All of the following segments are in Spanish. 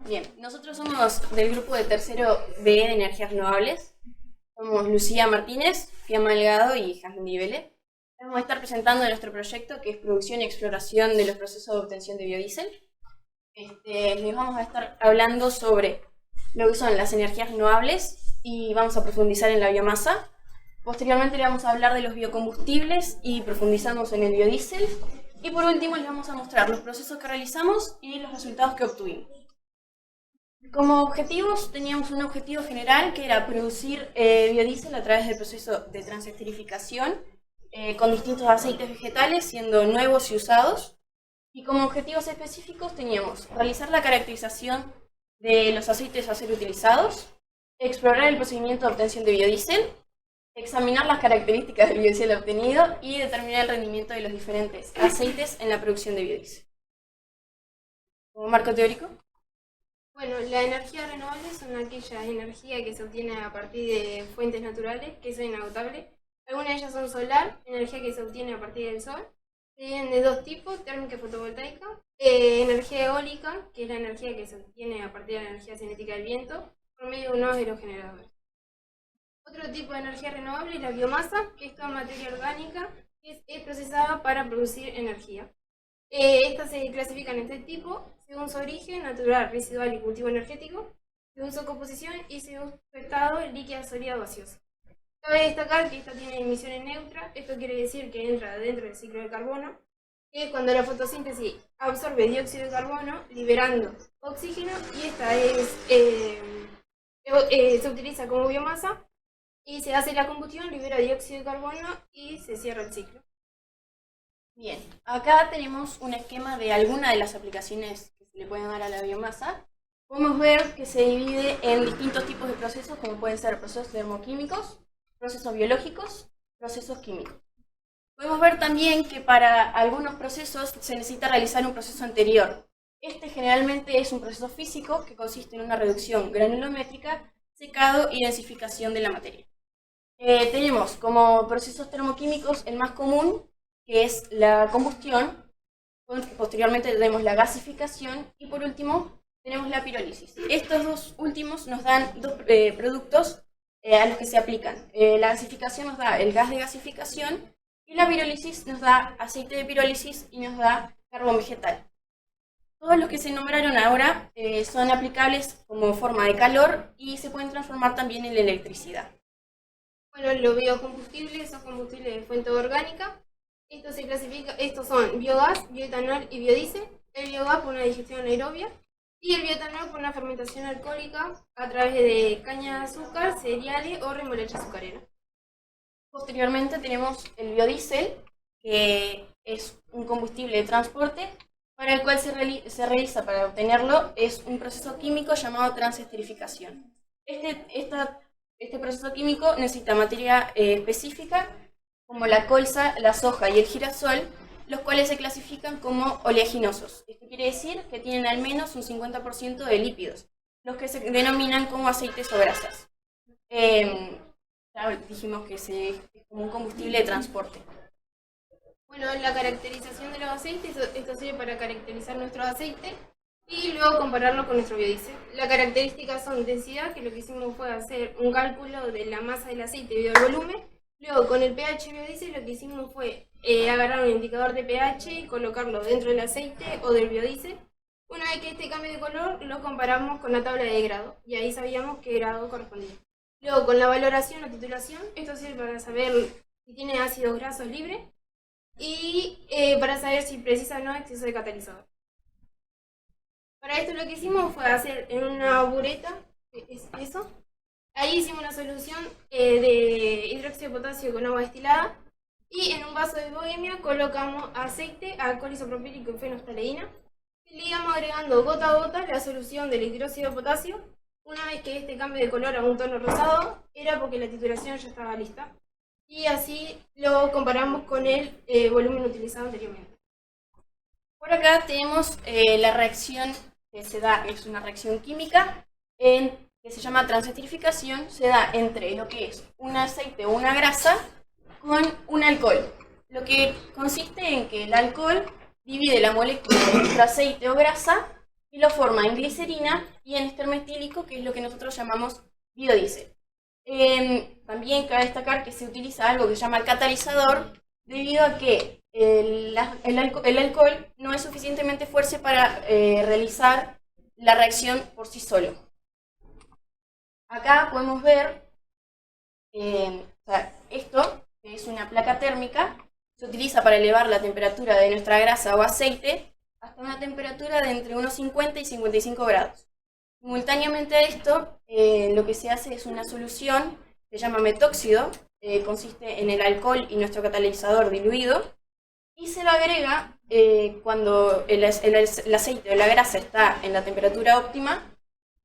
Bien, nosotros somos del grupo de tercero B de energías renovables. Somos Lucía Martínez, Fiamma Delgado y Jasmine Vélez. Vamos a estar presentando nuestro proyecto que es producción y exploración de los procesos de obtención de biodiesel. Les vamos a estar hablando sobre lo que son las energías renovables y vamos a profundizar en la biomasa. Posteriormente le vamos a hablar de los biocombustibles y profundizamos en el biodiesel. Y por último les vamos a mostrar los procesos que realizamos y los resultados que obtuvimos. Como objetivos teníamos un objetivo general que era producir biodiesel a través del proceso de transesterificación con distintos aceites vegetales siendo nuevos y usados. Y como objetivos específicos teníamos realizar la caracterización de los aceites a ser utilizados, explorar el procedimiento de obtención de biodiesel, examinar las características del biodiesel obtenido y determinar el rendimiento de los diferentes aceites en la producción de biodiesel. Como marco teórico. Bueno, las energías renovables son aquella energía que se obtiene a partir de fuentes naturales que son inagotables. Algunas de ellas son solar, energía que se obtiene a partir del sol. Se dividen de dos tipos, térmica y fotovoltaica. Energía eólica, que es la energía que se obtiene a partir de la energía cinética del viento, por medio de unos aerogeneradores. Otro tipo de energía renovable es la biomasa, que es toda materia orgánica que es procesada para producir energía. Estas se clasifican en tres tipos, según su origen, natural, residual y cultivo energético, según su composición y según su estado, líquida, sólida o gaseosa. Cabe destacar que esta tiene emisiones neutras, esto quiere decir que entra dentro del ciclo de carbono, que es cuando la fotosíntesis absorbe dióxido de carbono, liberando oxígeno, y esta se utiliza como biomasa, y se hace la combustión, libera dióxido de carbono y se cierra el ciclo. Bien, acá tenemos un esquema de algunas de las aplicaciones que se le pueden dar a la biomasa. Podemos ver que se divide en distintos tipos de procesos, como pueden ser procesos termoquímicos, procesos biológicos, procesos químicos. Podemos ver también que para algunos procesos se necesita realizar un proceso anterior. Este generalmente es un proceso físico que consiste en una reducción granulométrica, secado y densificación de la materia. Tenemos como procesos termoquímicos el más común, que es la combustión. Posteriormente tenemos la gasificación y por último tenemos la pirólisis. Estos dos últimos nos dan dos productos a los que se aplican. La gasificación nos da el gas de gasificación y la pirólisis nos da aceite de pirólisis y nos da carbón vegetal. Todos los que se nombraron ahora son aplicables como forma de calor y se pueden transformar también en electricidad. Bueno, los biocombustibles son combustibles de fuente orgánica. Estos son biogás, bioetanol y biodiesel. El biogás por una digestión anaerobia y el bioetanol por una fermentación alcohólica a través de caña de azúcar, cereales o remolacha azucarera. Posteriormente tenemos el biodiesel, que es un combustible de transporte para el cual se realiza para obtenerlo es un proceso químico llamado transesterificación. Este proceso químico necesita materia específica como la colza, la soja y el girasol, los cuales se clasifican como oleaginosos. Esto quiere decir que tienen al menos un 50% de lípidos, los que se denominan como aceites o grasas. Ya dijimos que es como un combustible de transporte. Bueno, la caracterización de los aceites, esto sirve para caracterizar nuestro aceite y luego compararlo con nuestro biodiesel. Las características son densidad, que lo que hicimos fue hacer un cálculo de la masa del aceite debido al volumen. Luego, con el pH biodiesel, lo que hicimos fue agarrar un indicador de pH y colocarlo dentro del aceite o del biodiesel. Una vez que este cambie de color, lo comparamos con la tabla de grado y ahí sabíamos qué grado correspondía. Luego, con la valoración o titulación, esto sirve para saber si tiene ácidos grasos libres y para saber si precisa o no exceso de catalizador. Para esto lo que hicimos fue hacer en una bureta, eso. Ahí hicimos una solución de hidróxido de potasio con agua destilada y en un vaso de bohemia colocamos aceite, alcohol isopropílico y fenolftaleína y le íbamos agregando gota a gota la solución del hidróxido de potasio. Una vez que este cambio de color a un tono rosado era porque la titulación ya estaba lista y así lo comparamos con el volumen utilizado anteriormente. Por acá tenemos la reacción que se da, es una reacción química que se llama transesterificación, se da entre lo que es un aceite o una grasa con un alcohol. Lo que consiste en que el alcohol divide la molécula de nuestro aceite o grasa y lo forma en glicerina y en éster metílico, que es lo que nosotros llamamos biodiesel. También cabe destacar que se utiliza algo que se llama catalizador, debido a que el alcohol no es suficientemente fuerte para realizar la reacción por sí solo. Acá podemos ver esto, que es una placa térmica, se utiliza para elevar la temperatura de nuestra grasa o aceite hasta una temperatura de entre unos 50 y 55 grados. Simultáneamente a esto, lo que se hace es una solución que se llama metóxido, consiste en el alcohol y nuestro catalizador diluido, y se lo agrega cuando el aceite o la grasa está en la temperatura óptima,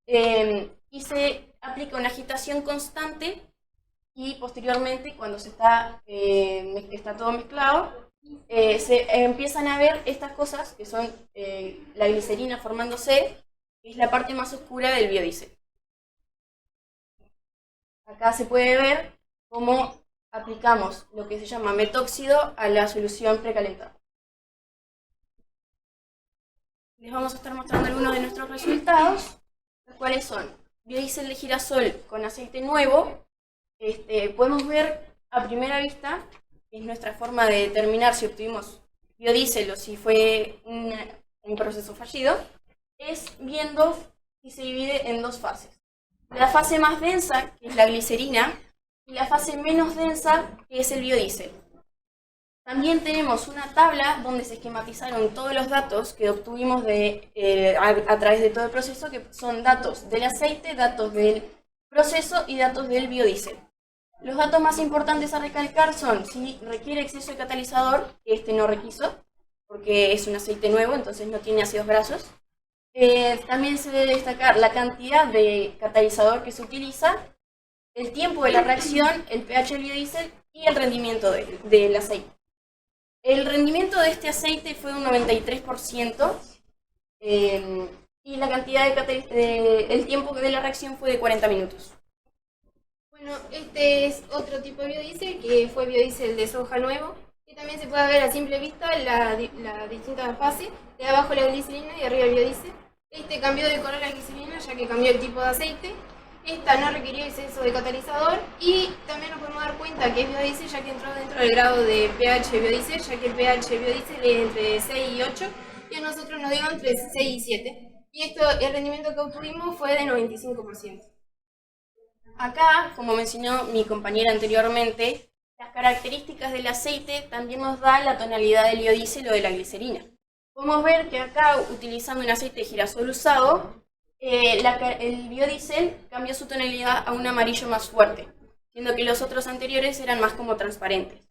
y se aplica una agitación constante, y posteriormente, cuando está todo mezclado, se empiezan a ver estas cosas que son la glicerina formándose, que es la parte más oscura del biodiesel. Acá se puede ver cómo aplicamos lo que se llama metóxido a la solución precalentada. Les vamos a estar mostrando algunos de nuestros resultados, los cuales son biodiesel de girasol con aceite nuevo. Podemos ver a primera vista, que es nuestra forma de determinar si obtuvimos biodiesel o si fue un proceso fallido, es viendo si se divide en dos fases. La fase más densa, que es la glicerina, y la fase menos densa, que es el biodiesel. También tenemos una tabla donde se esquematizaron todos los datos que obtuvimos a través de todo el proceso, que son datos del aceite, datos del proceso y datos del biodiesel. Los datos más importantes a recalcar son si requiere exceso de catalizador, que este no requiso, porque es un aceite nuevo, entonces no tiene ácidos grasos. También se debe destacar la cantidad de catalizador que se utiliza, el tiempo de la reacción, el pH del biodiesel y el rendimiento del aceite. El rendimiento de este aceite fue un 93%, y la cantidad el tiempo de la reacción fue de 40 minutos. Bueno, este es otro tipo de biodiesel, que fue biodiesel de soja nuevo, que también se puede ver a simple vista la distinta fase, de abajo la glicerina y arriba el biodiesel. Este cambió de color la glicerina ya que cambió el tipo de aceite. Esta no requirió exceso de catalizador, y también nos podemos dar cuenta que es biodiesel ya que entró dentro del grado de pH biodiesel, ya que el pH biodiesel es entre 6 y 8 y a nosotros nos dio entre 6 y 7. Y el rendimiento que obtuvimos fue de 95%. Acá, como mencionó mi compañera anteriormente, las características del aceite también nos dan la tonalidad del biodiesel o de la glicerina. Podemos ver que acá, utilizando un aceite de girasol usado, el biodiesel cambió su tonalidad a un amarillo más fuerte, siendo que los otros anteriores eran más como transparentes.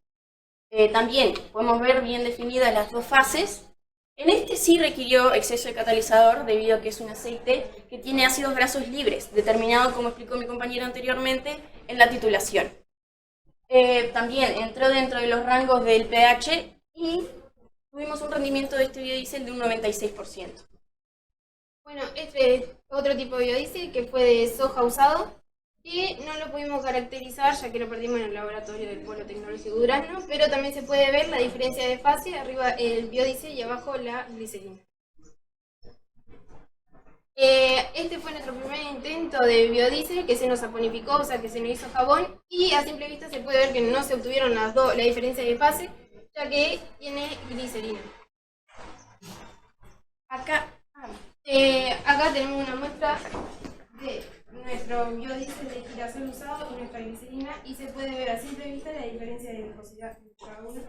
También podemos ver bien definidas las dos fases. En este sí requirió exceso de catalizador debido a que es un aceite que tiene ácidos grasos libres, determinado, como explicó mi compañero anteriormente, en la titulación. También entró dentro de los rangos del pH y tuvimos un rendimiento de este biodiesel de un 96%. Bueno, este es otro tipo de biodiesel que fue de soja usado, que no lo pudimos caracterizar ya que lo perdimos en el laboratorio del Polo Tecnológico de Durazno, pero también se puede ver la diferencia de fase, arriba el biodiesel y abajo la glicerina. Este fue nuestro primer intento de biodiesel que se nos saponificó, o sea que se nos hizo jabón, y a simple vista se puede ver que no se obtuvieron la diferencia de fase, ya que tiene glicerina. Acá tenemos una muestra de nuestro biodiesel de girasol usado y nuestra glicerina, y se puede ver a simple vista la diferencia de viscosidad de cada uno.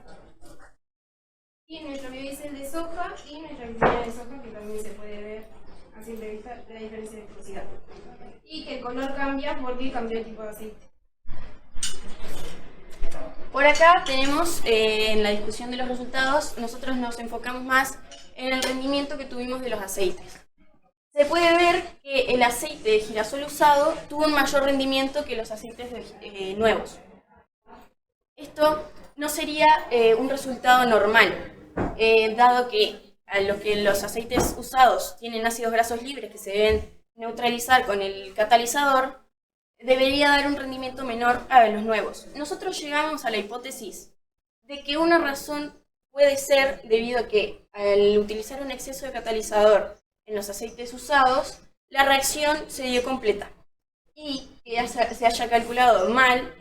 Y nuestro biodiesel de soja y nuestra glicerina de soja, que también se puede ver a simple vista la diferencia de viscosidad. Y que el color cambia porque cambió el tipo de aceite. Por acá tenemos, en la discusión de los resultados, nosotros nos enfocamos más en el rendimiento que tuvimos de los aceites. Se puede ver que el aceite de girasol usado tuvo un mayor rendimiento que los aceites nuevos. Esto no sería un resultado normal, dado que a lo que los aceites usados tienen ácidos grasos libres que se deben neutralizar con el catalizador, debería dar un rendimiento menor a los nuevos. Nosotros llegamos a la hipótesis de que una razón puede ser debido a que al utilizar un exceso de catalizador en los aceites usados, la reacción se dio completa. Y que se haya calculado mal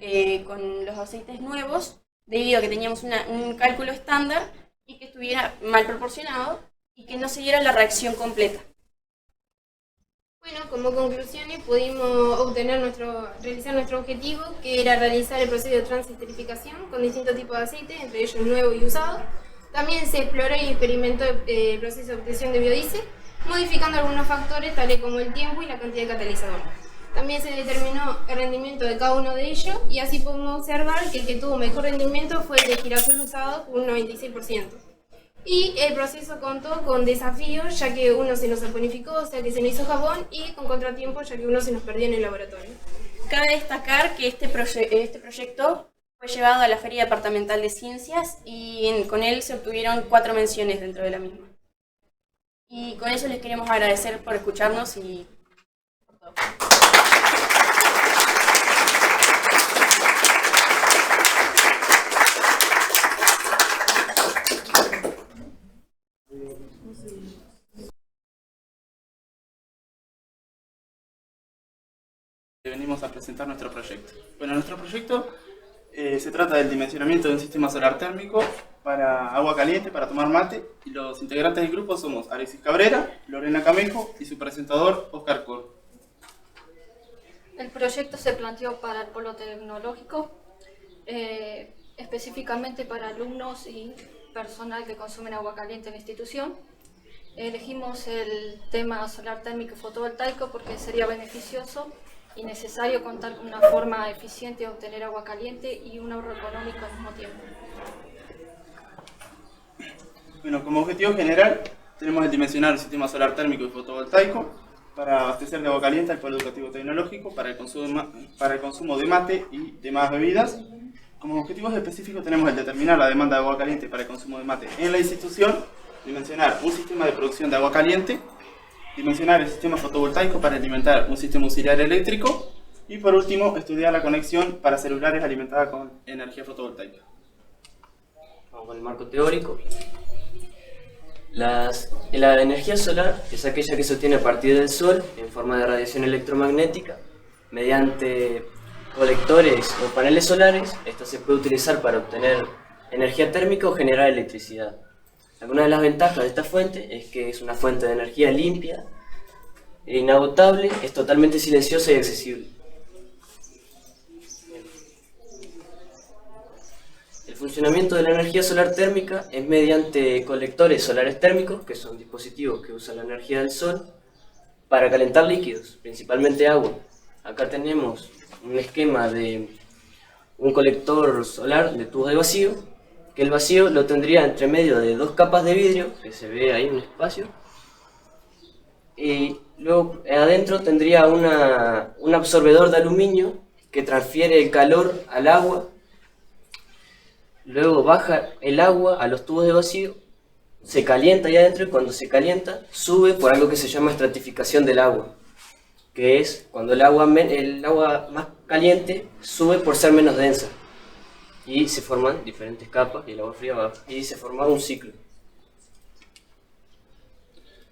con los aceites nuevos, debido a que teníamos un cálculo estándar y que estuviera mal proporcionado y que no se diera la reacción completa. Bueno, como conclusiones pudimos realizar nuestro objetivo, que era realizar el proceso de transesterificación con distintos tipos de aceite, entre ellos nuevo y usado. También se exploró y experimentó el proceso de obtención de biodiesel, modificando algunos factores tales como el tiempo y la cantidad de catalizador. También se determinó el rendimiento de cada uno de ellos y así podemos observar que el que tuvo mejor rendimiento fue el de girasol usado con un 96%. Y el proceso contó con desafíos, ya que uno se nos saponificó, o sea que se nos hizo jabón, y con contratiempos, ya que uno se nos perdió en el laboratorio. Cabe destacar que este proyecto fue llevado a la Feria Departamental de Ciencias y con él se obtuvieron 4 menciones dentro de la misma. Y con eso les queremos agradecer por escucharnos y por todo. Venimos a presentar nuestro proyecto. Bueno, nuestro proyecto se trata del dimensionamiento de un sistema solar térmico para agua caliente, para tomar mate, y los integrantes del grupo somos Alexis Cabrera, Lorena Camejo y su presentador Oscar Cor. El proyecto se planteó para el polo tecnológico, específicamente para alumnos y personal que consumen agua caliente en la institución. Elegimos el tema solar térmico y fotovoltaico porque sería beneficioso y necesario contar con una forma eficiente de obtener agua caliente y un ahorro económico al mismo tiempo. Bueno, como objetivo general tenemos el dimensionar el sistema solar térmico y fotovoltaico para abastecer de agua caliente al polo educativo tecnológico para el consumo de mate y demás bebidas. Como objetivos específicos tenemos el determinar la demanda de agua caliente para el consumo de mate en la institución, dimensionar un sistema de producción de agua caliente, dimensionar el sistema fotovoltaico para alimentar un sistema auxiliar eléctrico y por último estudiar la conexión para celulares alimentada con energía fotovoltaica. Vamos con el marco teórico. La energía solar es aquella que se obtiene a partir del sol en forma de radiación electromagnética mediante colectores o paneles solares. Esta se puede utilizar para obtener energía térmica o generar electricidad. Alguna de las ventajas de esta fuente es que es una fuente de energía limpia e inagotable, es totalmente silenciosa y accesible. El funcionamiento de la energía solar térmica es mediante colectores solares térmicos, que son dispositivos que usan la energía del sol para calentar líquidos, principalmente agua. Acá tenemos un esquema de un colector solar de tubos de vacío, que el vacío lo tendría entre medio de 2 capas de vidrio, que se ve ahí en un espacio, y luego adentro tendría un absorbedor de aluminio que transfiere el calor al agua, luego baja el agua a los tubos de vacío, se calienta ahí adentro y cuando se calienta sube por algo que se llama estratificación del agua, que es cuando el agua más caliente sube por ser menos densa. Y se forman diferentes capas y el agua fría va, y se forma un ciclo.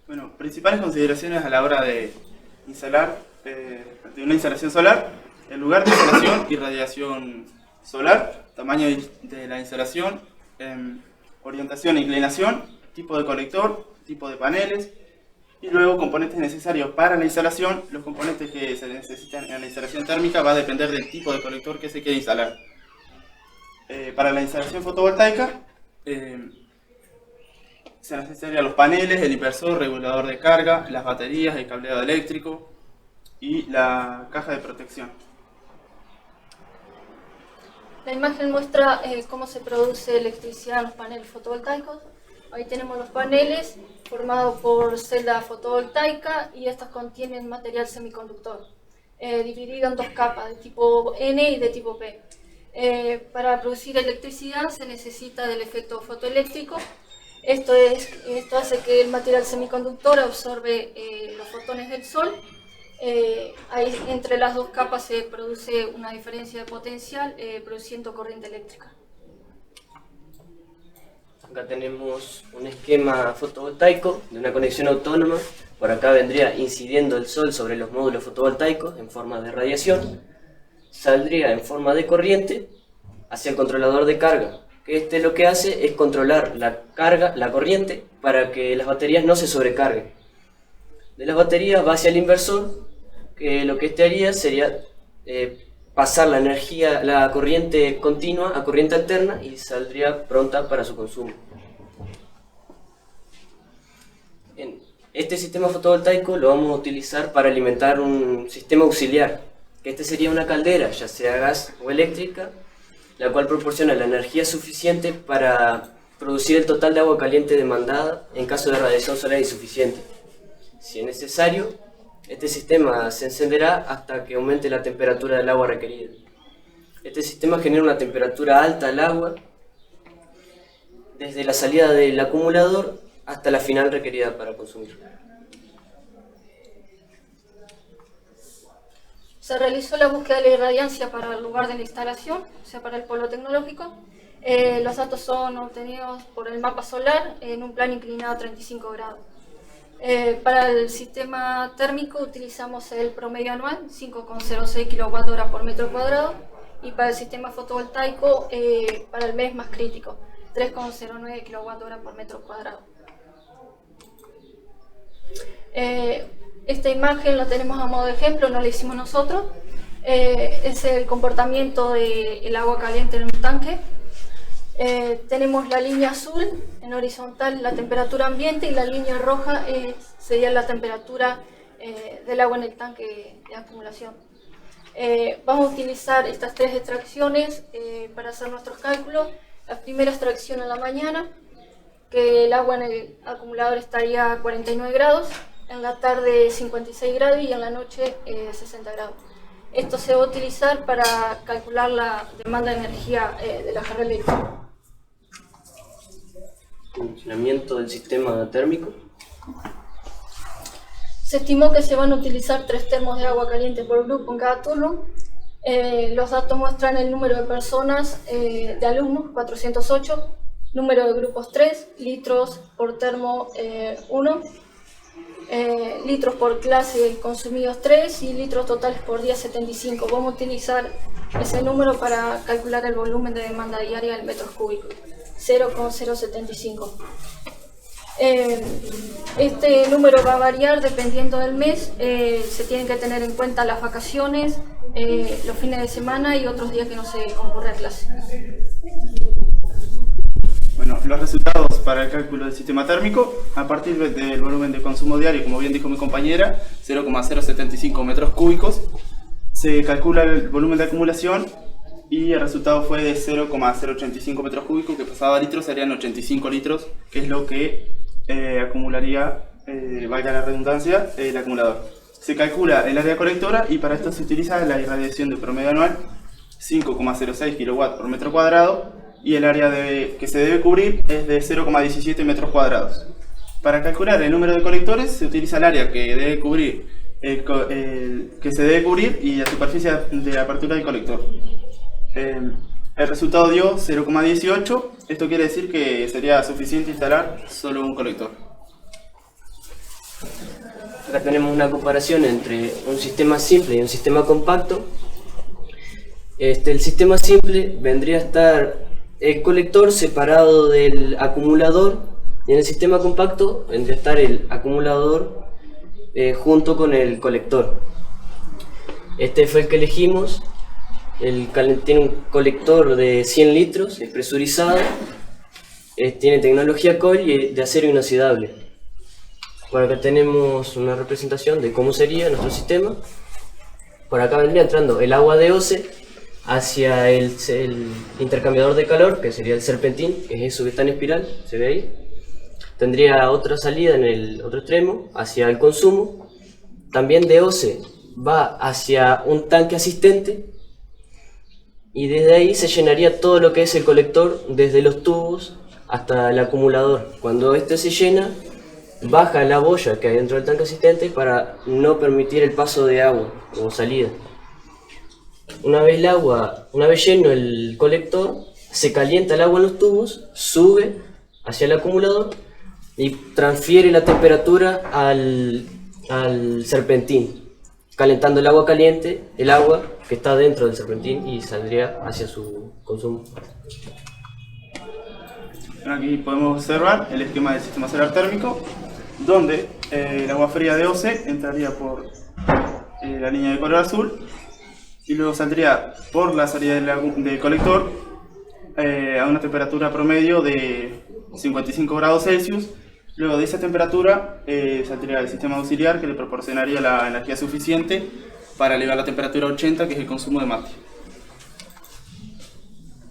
Bueno, principales consideraciones a la hora de instalar, de una instalación solar: el lugar de instalación y radiación solar, tamaño de la instalación, orientación e inclinación, tipo de colector, tipo de paneles, y luego componentes necesarios para la instalación. Los componentes que se necesitan en la instalación térmica va a depender del tipo de colector que se quiere instalar. Para la instalación fotovoltaica se necesitarían los paneles, el inversor, regulador de carga, las baterías, el cableado eléctrico y la caja de protección. La imagen muestra cómo se produce electricidad en los paneles fotovoltaicos. Ahí tenemos los paneles formados por celda fotovoltaica y estas contienen material semiconductor, dividido en 2 capas, de tipo N y de tipo P. Para producir electricidad se necesita del efecto fotoeléctrico. Esto hace que el material semiconductor absorbe los fotones del sol. Ahí, entre las 2 capas se produce una diferencia de potencial, produciendo corriente eléctrica. Acá tenemos un esquema fotovoltaico de una conexión autónoma Por acá vendría incidiendo el sol sobre los módulos fotovoltaicos en forma de radiación. Saldría en forma de corriente hacia el controlador de carga, que lo que hace es controlar la corriente para que las baterías no se sobrecarguen. De las baterías va hacia el inversor, que lo que haría sería pasar la energía, la corriente continua a corriente alterna y saldría pronta para su consumo. Este sistema fotovoltaico lo vamos a utilizar para alimentar un sistema auxiliar, que sería una caldera, ya sea gas o eléctrica, la cual proporciona la energía suficiente para producir el total de agua caliente demandada en caso de radiación solar insuficiente. Si es necesario, este sistema se encenderá hasta que aumente la temperatura del agua requerida. Este sistema genera una temperatura alta al agua desde la salida del acumulador hasta la final requerida para consumir. Se realizó la búsqueda de la irradiancia para el lugar de la instalación, o sea, para el polo tecnológico. Los datos son obtenidos por el mapa solar en un plano inclinado a 35 grados. Para el sistema térmico utilizamos el promedio anual, 5,06 kWh por metro cuadrado, y para el sistema fotovoltaico, para el mes más crítico, 3,09 kWh por metro cuadrado. Esta imagen la tenemos a modo de ejemplo, no la hicimos nosotros. Es el comportamiento del agua caliente en un tanque. Tenemos la línea azul en horizontal, la temperatura ambiente, y la línea roja sería la temperatura del agua en el tanque de acumulación. Vamos a utilizar estas tres extracciones para hacer nuestros cálculos. La primera extracción a la mañana, que el agua en el acumulador estaría a 49 grados, en la tarde 56 grados y en la noche 60 grados. Esto se va a utilizar para calcular la demanda de energía de la carga eléctrica. Funcionamiento del sistema térmico. Se estimó que se van a utilizar 3 termos de agua caliente por grupo en cada turno. Los datos muestran el número de personas de alumnos, 408, número de grupos 3, litros por termo 1, litros por clase consumidos 3 y litros totales por día 75. Vamos a utilizar ese número para calcular el volumen de demanda diaria en metros cúbicos, 0,075. Este número va a variar dependiendo del mes. Se tienen que tener en cuenta las vacaciones, los fines de semana y otros días que no se concurre a clase. Bueno, los resultados para el cálculo del sistema térmico, a partir del volumen de consumo diario, como bien dijo mi compañera, 0,075 metros cúbicos, se calcula el volumen de acumulación y el resultado fue de 0,085 metros cúbicos, que pasado a litros serían 85 litros, que es lo que acumularía, valga la redundancia, el acumulador. Se calcula el área colectora y para esto se utiliza la irradiación de promedio anual, 5,06 kW por metro cuadrado, y el área que se debe cubrir es de 0,17 metros cuadrados. Para calcular el número de colectores se utiliza el área que debe cubrir, que se debe cubrir y la superficie de apertura del colector. El resultado dio 0,18, esto quiere decir que sería suficiente instalar solo un colector. Acá tenemos una comparación entre un sistema simple y un sistema compacto. El sistema simple vendría a estar el colector separado del acumulador, y en el sistema compacto vendría a estar el acumulador junto con el colector. Este fue el que elegimos. Tiene un colector de 100 litros, es presurizado, tiene tecnología COIL y de acero inoxidable. Por acá tenemos una representación de cómo sería nuestro sistema. Por acá vendría entrando el agua de OCE hacia el intercambiador de calor, que sería el serpentín, que es eso que está en espiral, se ve ahí. Tendría otra salida en el otro extremo, hacia el consumo. También de OCE va hacia un tanque asistente, y desde ahí se llenaría todo lo que es el colector, desde los tubos hasta el acumulador. Cuando este se llena, baja la boya que hay dentro del tanque asistente para no permitir el paso de agua o salida. Una vez lleno el colector, se calienta el agua en los tubos, sube hacia el acumulador, y transfiere la temperatura al serpentín, calentando el agua caliente, el agua que está dentro del serpentín y saldría hacia su consumo. Bueno, aquí podemos observar el esquema del sistema solar térmico, donde el agua fría de OCE entraría por la línea de color azul y luego saldría por la salida del colector a una temperatura promedio de 55 grados Celsius. Luego de esa temperatura saldría el sistema auxiliar que le proporcionaría la energía suficiente para elevar la temperatura a 80, que es el consumo de mate.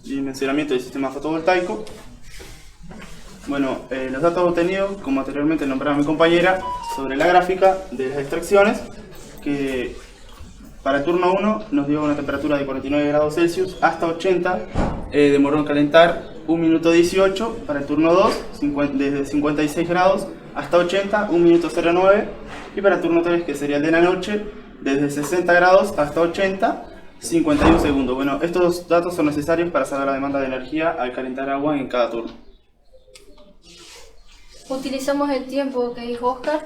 Dimensionamiento del sistema fotovoltaico. Bueno, los datos obtenidos, como anteriormente nombraba mi compañera, sobre la gráfica de las extracciones, que para el turno 1 nos dio una temperatura de 49 grados Celsius hasta 80, demoró en calentar 1 minuto 18, para el turno 2 desde 56 grados hasta 80, 1 minuto 09, y para el turno 3, que sería el de la noche, desde 60 grados hasta 80, 51 segundos. Bueno, estos datos son necesarios para saber la demanda de energía al calentar agua en cada turno. Utilizamos el tiempo que dijo Oscar,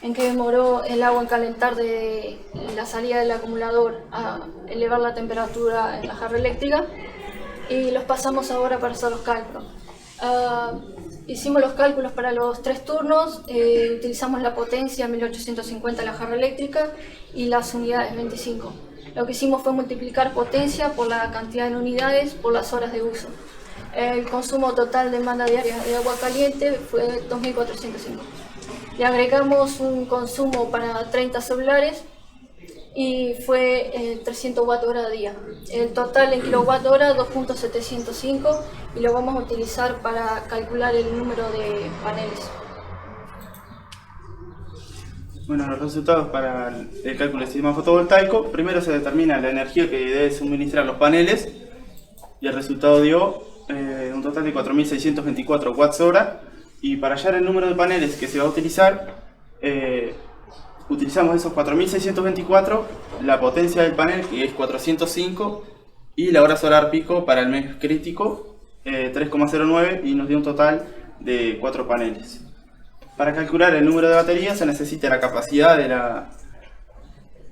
en que demoró el agua en calentar de la salida del acumulador a elevar la temperatura en la jarra eléctrica, y los pasamos ahora para hacer los cálculos. Hicimos los cálculos para los 3 turnos, utilizamos la potencia 1850 de la jarra eléctrica y las unidades 25. Lo que hicimos fue multiplicar potencia por la cantidad de unidades por las horas de uso. El consumo total de demanda diaria de agua caliente fue 2.405. Le agregamos un consumo para 30 celulares y fue 300 Wh día. El total en kWh 2.705, y lo vamos a utilizar para calcular el número de paneles. Bueno, los resultados para el cálculo del sistema fotovoltaico: primero se determina la energía que deben suministrar los paneles, y el resultado dio un total de 4.624 watts-hora, y para hallar el número de paneles que se va a utilizar, utilizamos esos 4.624, la potencia del panel, que es 405, y la hora solar pico para el mes crítico, 3,09, y nos dio un total de 4 paneles. Para calcular el número de baterías se necesita la capacidad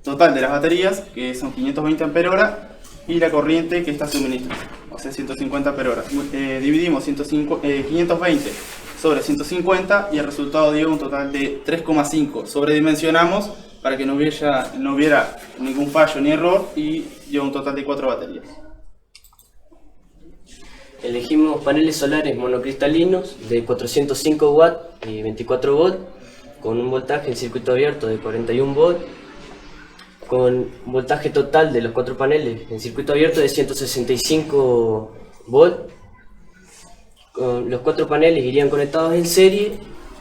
total de las baterías, que son 520 Ah, y la corriente que está suministrando, o sea 150 per hora. Dividimos 520 sobre 150 y el resultado dio un total de 3,5. Sobredimensionamos para que no hubiera ningún fallo ni error, y dio un total de 4 baterías. Elegimos paneles solares monocristalinos de 405 watts y 24 volts, con un voltaje en circuito abierto de 41 volts, con voltaje total de los 4 paneles en circuito abierto de 165 volts. Los 4 paneles irían conectados en serie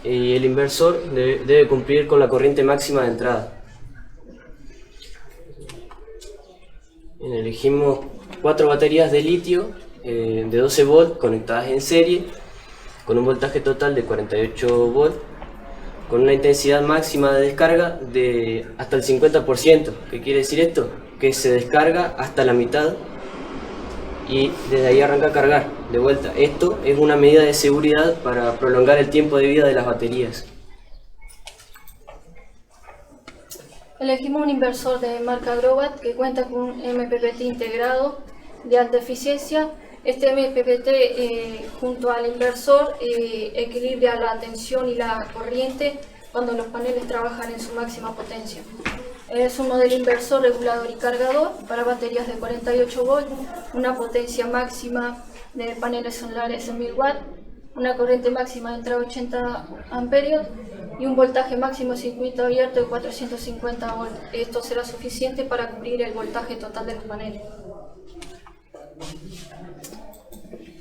y el inversor debe cumplir con la corriente máxima de entrada. Elegimos 4 baterías de litio de 12 volts conectadas en serie, con un voltaje total de 48 volts, con una intensidad máxima de descarga de hasta el 50%. ¿Qué quiere decir esto? Que se descarga hasta la mitad y desde ahí arranca a cargar de vuelta. Esto es una medida de seguridad para prolongar el tiempo de vida de las baterías. Elegimos un inversor de marca Growatt que cuenta con un MPPT integrado de alta eficiencia. Este MPPT junto al inversor equilibra la tensión y la corriente cuando los paneles trabajan en su máxima potencia. Es un modelo inversor, regulador y cargador para baterías de 48 volts, una potencia máxima de paneles solares en 1000 watts, una corriente máxima de entrada 80 amperios y un voltaje máximo de circuito abierto de 450 volts. Esto será suficiente para cubrir el voltaje total de los paneles.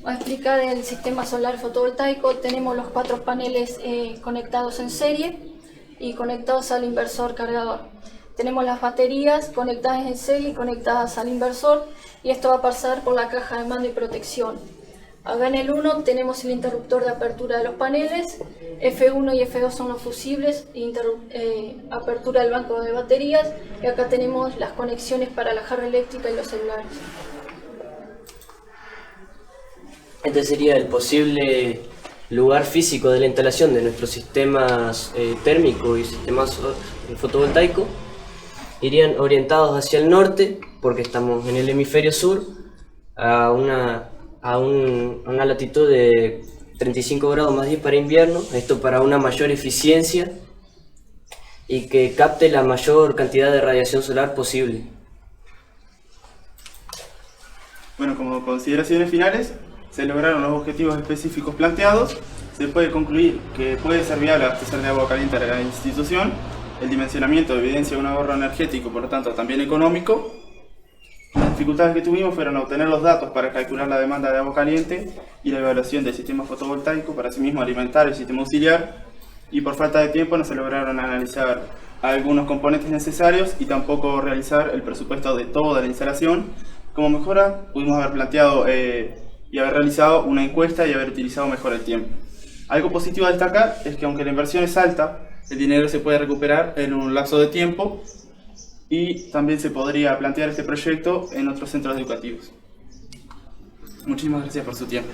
Voy a explicar el sistema solar fotovoltaico. Tenemos los 4 paneles conectados en serie y conectados al inversor cargador. Tenemos las baterías conectadas en serie y conectadas al inversor, y esto va a pasar por la caja de mando y protección. Acá en el 1 tenemos el interruptor de apertura de los paneles, F1 y F2 son los fusibles, apertura del banco de baterías, y acá tenemos las conexiones para la jarra eléctrica y los celulares. Este sería el posible lugar físico de la instalación de nuestros sistemas térmicos y sistemas fotovoltaicos irían orientados hacia el norte, porque estamos en el hemisferio sur, a una latitud de 35 grados más 10 para invierno, esto para una mayor eficiencia y que capte la mayor cantidad de radiación solar posible. Bueno, como consideraciones finales, se lograron los objetivos específicos planteados. Se puede concluir que puede ser viable abastecer de agua caliente a la institución. El dimensionamiento evidencia un ahorro energético, por lo tanto también económico. Las dificultades que tuvimos fueron obtener los datos para calcular la demanda de agua caliente y la evaluación del sistema fotovoltaico para asimismo alimentar el sistema auxiliar, y por falta de tiempo no se lograron analizar algunos componentes necesarios y tampoco realizar el presupuesto de toda la instalación. Como mejora, pudimos haber planteado y haber realizado una encuesta y haber utilizado mejor el tiempo. Algo positivo a destacar es que aunque la inversión es alta, el dinero se puede recuperar en un lapso de tiempo y también se podría plantear este proyecto en otros centros educativos. Muchísimas gracias por su tiempo.